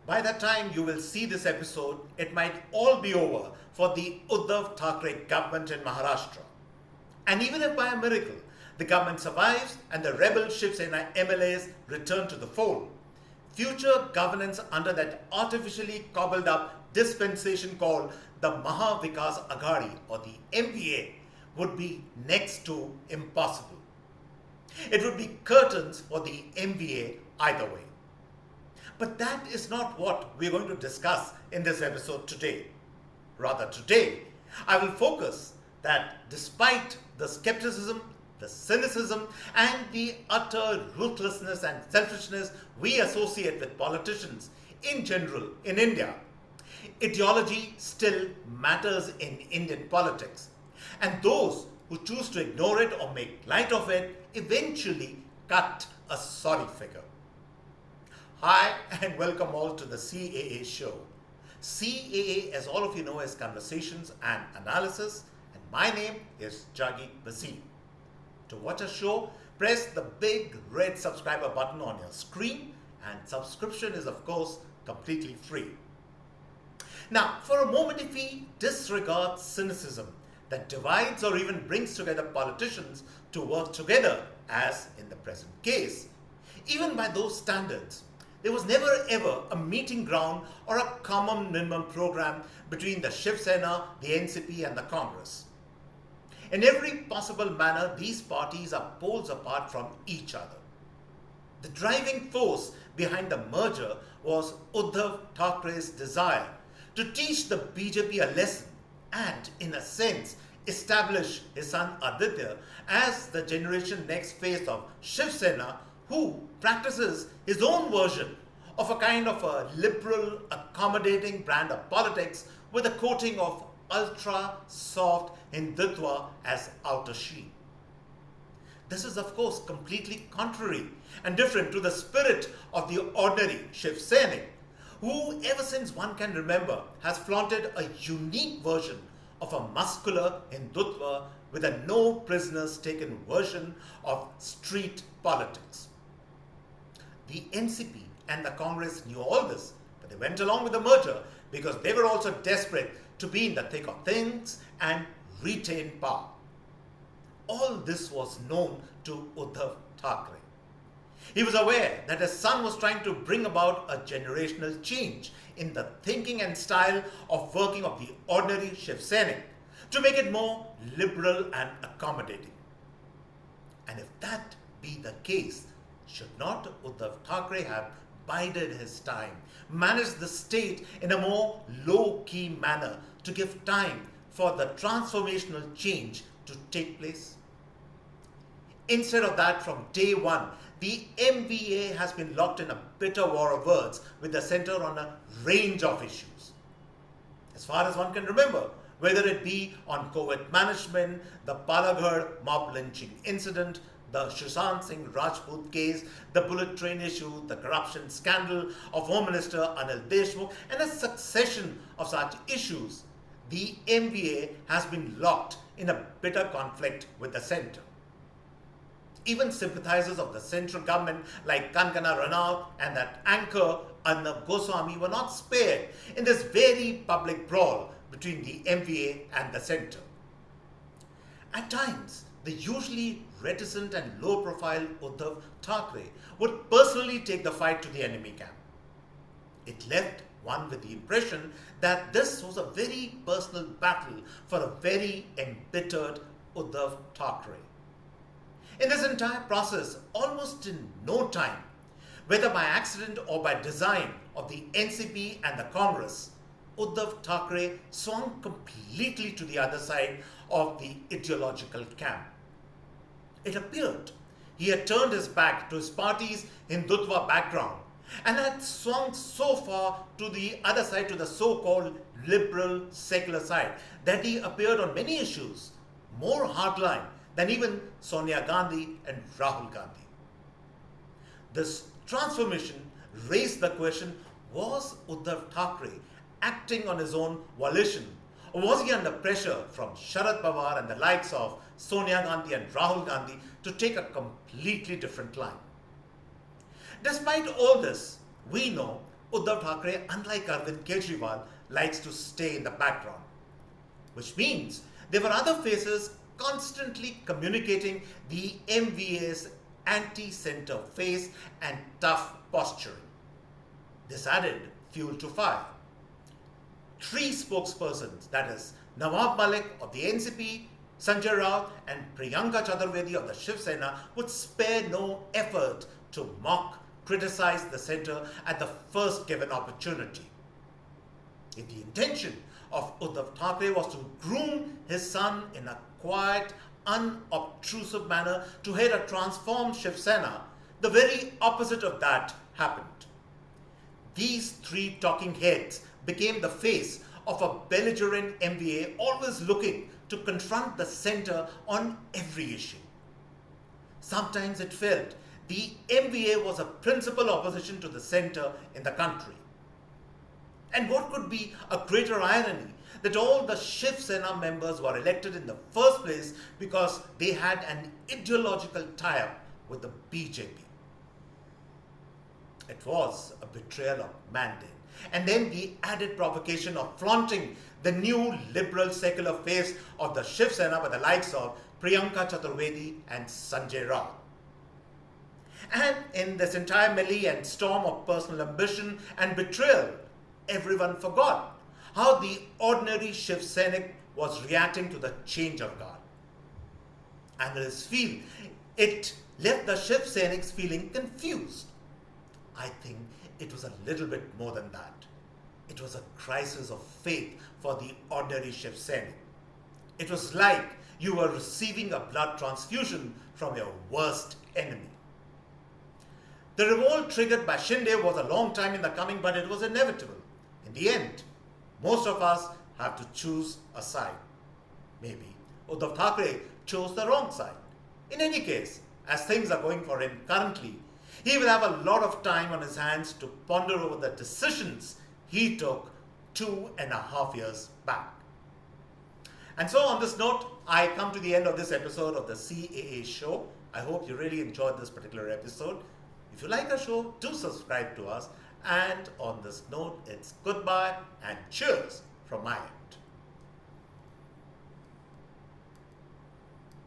By the time you will see this episode, it might all be over for the Uddhav Thackeray government in Maharashtra. And even if by a miracle the government survives and the rebel Shiv Sena MLAs return to the fold, future governance under that artificially cobbled up dispensation called the Maha Vikas Aghadi or the MVA would be next to impossible. It would be curtains for the MVA either way. But that is not what we're going to discuss in this episode today. Rather, today, I will focus that despite the skepticism, the cynicism, and the utter ruthlessness and selfishness we associate with politicians in general in India, ideology still matters in Indian politics. And those who choose to ignore it or make light of it eventually cut a sorry figure. Hi and welcome all to the CAA show. CAA, as all of you know, is Conversations and Analysis, and my name is Juggi Bhasin. To watch a show, press the big red subscriber button on your screen, and subscription is of course completely free. Now, for a moment, if we disregard cynicism that divides or even brings together politicians to work together, as in the present case, even by those standards, there was never ever a meeting ground or a common minimum program between the Shiv Sena, the NCP and the Congress. In every possible manner, these parties are poles apart from each other. The driving force behind the merger was Uddhav Thackeray's desire to teach the BJP a lesson and, in a sense, establish his son Aditya as the generation next phase of Shiv Sena, who practices his own version of a kind of a liberal, accommodating brand of politics with a coating of ultra soft Hindutva as outer sheen. This is of course completely contrary and different to the spirit of the ordinary Shiv Sainik, who ever since one can remember has flaunted a unique version of a muscular Hindutva with a no prisoners taken version of street politics. The NCP and the Congress knew all this, but they went along with the merger because they were also desperate to be in the thick of things and retain power. All this was known to Uddhav Thackeray. He was aware that his son was trying to bring about a generational change in the thinking and style of working of the ordinary Shiv Sainik to make it more liberal and accommodating. And if that be the case, should not Uddhav Thackeray have bided his time, managed the state in a more low-key manner to give time for the transformational change to take place? Instead of that, from day one, the MVA has been locked in a bitter war of words with the centre on a range of issues. As far as one can remember, whether it be on COVID management, the Palaghar mob lynching incident, the Sushant Singh Rajput case, the bullet train issue, the corruption scandal of Home Minister Anil Deshmukh, and a succession of such issues, the MVA has been locked in a bitter conflict with the centre. Even sympathizers of the central government like Kankana Ranaut and that anchor Arnab Goswami were not spared in this very public brawl between the MVA and the centre. At times, the usually reticent and low-profile Uddhav Thackeray would personally take the fight to the enemy camp. It left one with the impression that this was a very personal battle for a very embittered Uddhav Thackeray. In this entire process, almost in no time, whether by accident or by design of the NCP and the Congress, Uddhav Thackeray swung completely to the other side of the ideological camp. It appeared he had turned his back to his party's Hindutva background and had swung so far to the other side, to the so-called liberal secular side, that he appeared on many issues more hardline than even Sonia Gandhi and Rahul Gandhi. This transformation raised the question, was Uddhav Thackeray acting on his own volition, or was he under pressure from Sharad Pawar and the likes of Sonia Gandhi and Rahul Gandhi to take a completely different line? Despite all this, we know Uddhav Thackeray, unlike Arvind Kejriwal, likes to stay in the background, which means there were other faces constantly communicating the MVA's anti-centre face and tough posturing. This added fuel to fire. Three spokespersons, that is Nawab Malik of the NCP, Sanjay Raut and Priyanka Chaturvedi of the Shiv Sena, would spare no effort to mock, criticize the centre at the first given opportunity. If the intention of Uddhav Thackeray was to groom his son in a quiet, unobtrusive manner to head a transformed Shiv Sena, the very opposite of that happened. These three talking heads became the face of a belligerent MVA always looking to confront the centre on every issue. Sometimes it felt the MVA was a principal opposition to the centre in the country. And what could be a greater irony that all the Shiv Sena members were elected in the first place because they had an ideological tie-up with the BJP. It was a betrayal of mandate. And then the added provocation of flaunting the new liberal secular face of the Shiv Sena by the likes of Priyanka Chaturvedi and Sanjay Raut. And in this entire melee and storm of personal ambition and betrayal, everyone forgot how the ordinary Shiv Sainik was reacting to the change of guard. Analysts feel it left the Shiv Sainiks feeling confused. I think it was a little bit more than that. It was a crisis of faith for the ordinary Shiv Sainik. It was like you were receiving a blood transfusion from your worst enemy. The revolt triggered by Shinde was a long time in the coming, but it was inevitable. In the end, most of us have to choose a side. Maybe Uddhav Thackeray chose the wrong side. In any case, as things are going for him currently, he will have a lot of time on his hands to ponder over the decisions he took 2.5 years back. And so on this note, I come to the end of this episode of the CAA show. I hope you really enjoyed this particular episode. If you like our show, do subscribe to us. And on this note, it's goodbye and cheers from my end.